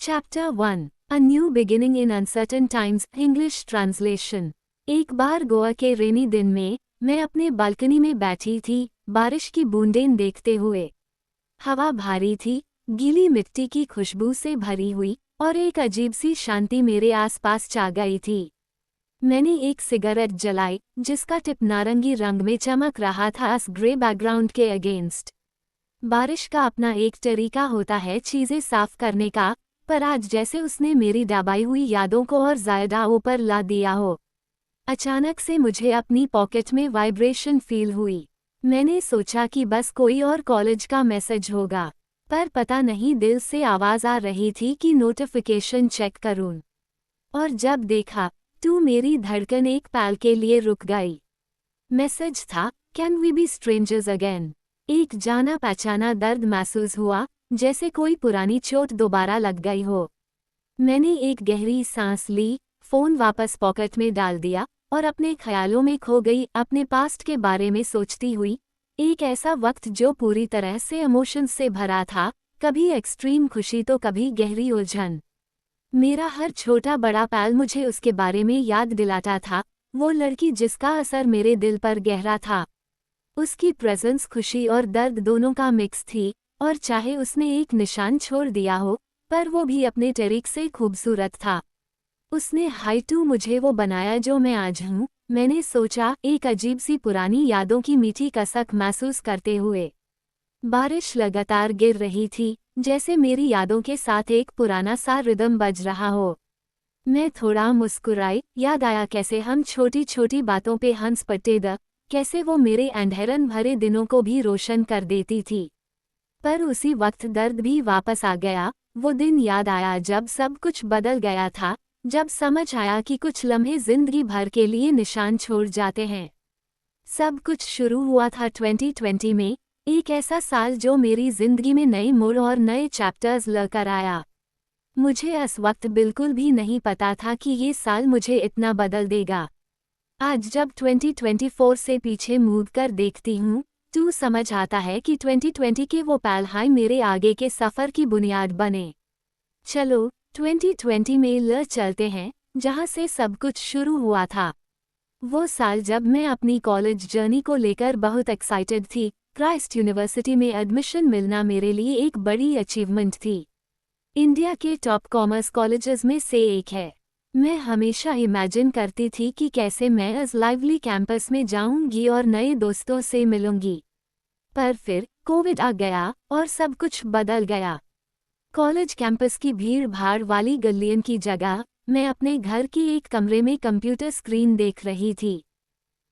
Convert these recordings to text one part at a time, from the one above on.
Chapter 1 A New Beginning in Uncertain Times English Translation। एक बार गोवा के रेनी दिन में मैं अपने बालकनी में बैठी थी, बारिश की बूंदें देखते हुए। हवा भारी थी, गीली मिट्टी की खुशबू से भरी हुई, और एक अजीब सी शांति मेरे आसपास छा गई थी। मैंने एक सिगरेट जलाई, जिसका टिप नारंगी रंग में चमक रहा था इस ग्रे बैकग्राउंड के अगेंस्ट। बारिश का अपना एक तरीका होता है चीजें साफ करने का, पर आज जैसे उसने मेरी दबाई हुई यादों को और ज़्यादा ऊपर ला दिया हो। अचानक से मुझे अपनी पॉकेट में वाइब्रेशन फील हुई। मैंने सोचा कि बस कोई और कॉलेज का मैसेज होगा, पर पता नहीं दिल से आवाज़ आ रही थी कि नोटिफिकेशन चेक करूं। और जब देखा तो मेरी धड़कन एक पल के लिए रुक गई। मैसेज था, can we be strangers again. एक जाना पहचाना दर्द महसूस हुआ, जैसे कोई पुरानी चोट दोबारा लग गई हो। मैंने एक गहरी सांस ली, फोन वापस पॉकेट में डाल दिया और अपने ख्यालों में खो गई, अपने पास्ट के बारे में सोचती हुई। एक ऐसा वक्त जो पूरी तरह से इमोशंस से भरा था, कभी एक्सट्रीम खुशी तो कभी गहरी उलझन। मेरा हर छोटा बड़ा पल मुझे उसके बारे में याद दिलाता था, वो लड़की जिसका असर मेरे दिल पर गहरा था। उसकी प्रेजेंस खुशी और दर्द दोनों का मिक्स थी, और चाहे उसने एक निशान छोड़ दिया हो, पर वो भी अपने तरीक से खूबसूरत था। उसने हाई टू मुझे वो बनाया जो मैं आज हूँ, मैंने सोचा, एक अजीब सी पुरानी यादों की मीठी कसक महसूस करते हुए। बारिश लगातार गिर रही थी, जैसे मेरी यादों के साथ एक पुराना सा रिदम बज रहा हो। मैं थोड़ा मुस्कुराई, याद आया कैसे हम छोटी छोटी बातों पे हंस पड़ते थे, कैसे वो मेरे अंधेरन भरे दिनों को भी रोशन कर देती थी। पर उसी वक्त दर्द भी वापस आ गया। वो दिन याद आया जब सब कुछ बदल गया था, जब समझ आया कि कुछ लम्हे जिंदगी भर के लिए निशान छोड़ जाते हैं। सब कुछ शुरू हुआ था 2020 में, एक ऐसा साल जो मेरी जिंदगी में नए मोड़ और नए चैप्टर्स लेकर आया। मुझे इस वक्त बिल्कुल भी नहीं पता था कि ये साल मुझे इतना बदल देगा। आज जब 2024 से पीछे मूव कर देखती हूँ, तो समझ आता है कि 2020 के वो पल हाई मेरे आगे के सफ़र की बुनियाद बने। चलो 2020 में ले चलते हैं, जहाँ से सब कुछ शुरू हुआ था। वो साल जब मैं अपनी कॉलेज जर्नी को लेकर बहुत एक्साइटेड थी। क्राइस्ट यूनिवर्सिटी में एडमिशन मिलना मेरे लिए एक बड़ी अचीवमेंट थी। इंडिया के टॉप कॉमर्स कॉलेजेस में से एक है। मैं हमेशा इमेजिन करती थी कि कैसे मैं इस लाइवली कैंपस में जाऊंगी और नए दोस्तों से मिलूंगी। पर फिर कोविड आ गया और सब कुछ बदल गया। कॉलेज कैंपस की भीड़ भाड़ वाली गलियों की जगह मैं अपने घर की एक कमरे में कंप्यूटर स्क्रीन देख रही थी।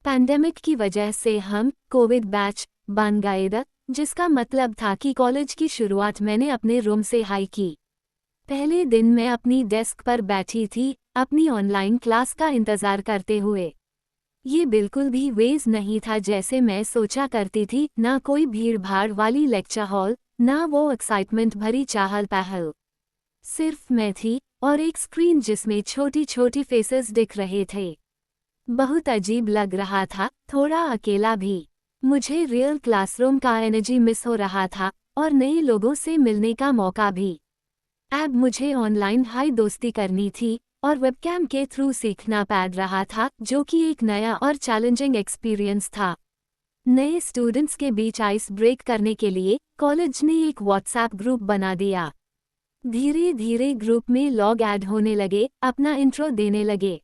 पैंडेमिक की वजह से हम कोविड बैच बन गए थे, जिसका मतलब था कि कॉलेज की शुरुआत मैंने अपने रूम से हाई की। पहले दिन मैं अपनी डेस्क पर बैठी थी, अपनी ऑनलाइन क्लास का इंतज़ार करते हुए। ये बिल्कुल भी वेज नहीं था जैसे मैं सोचा करती थी, ना कोई भीड़ भाड़ वाली लेक्चर हॉल, ना वो एक्साइटमेंट भरी चाहल पहल। सिर्फ मैं थी और एक स्क्रीन जिसमें छोटी छोटी फेसेस दिख रहे थे। बहुत अजीब लग रहा था, थोड़ा अकेला भी। मुझे रियल क्लासरूम का एनर्जी मिस हो रहा था, और नए लोगों से मिलने का मौका भी। अब मुझे ऑनलाइन हाई दोस्ती करनी थी, और वेबकैम के थ्रू सीखना पड़ रहा था, जो कि एक नया और चैलेंजिंग एक्सपीरियंस था। नए स्टूडेंट्स के बीच आइस ब्रेक करने के लिए कॉलेज ने एक व्हाट्सएप ग्रुप बना दिया। धीरे धीरे ग्रुप में लोग ऐड होने लगे, अपना इंट्रो देने लगे।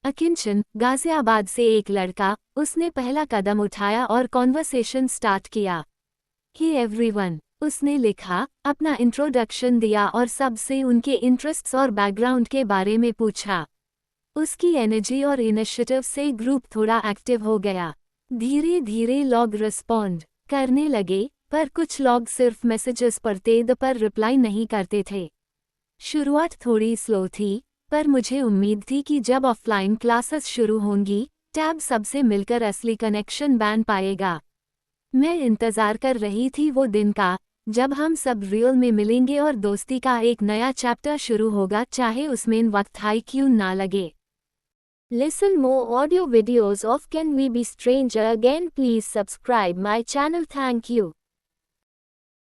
अकिंचन, गाजियाबाद से एक लड़का, उसने पहला कदम उठाया और कॉन्वर्सेशन स्टार्ट किया। हे एवरीवन, उसने लिखा, अपना इंट्रोडक्शन दिया और सबसे उनके इंटरेस्ट्स और बैकग्राउंड के बारे में पूछा। उसकी एनर्जी और इनिशिएटिव से ग्रुप थोड़ा एक्टिव हो गया। धीरे धीरे लोग रिस्पॉन्ड करने लगे, पर कुछ लोग सिर्फ मैसेजेस पढ़ते पर रिप्लाई नहीं करते थे। शुरुआत थोड़ी स्लो थी, पर मुझे उम्मीद थी कि जब ऑफलाइन क्लासेस शुरू होंगी, टैब सबसे मिलकर असली कनेक्शन बन पाएगा। मैं इंतज़ार कर रही थी वो दिन का, जब हम सब रियल में मिलेंगे और दोस्ती का एक नया चैप्टर शुरू होगा, चाहे उसमें वक्त हाई क्यों ना लगे। Listen more audio videos of Can We Be Stranger Again? Please subscribe my channel. Thank you.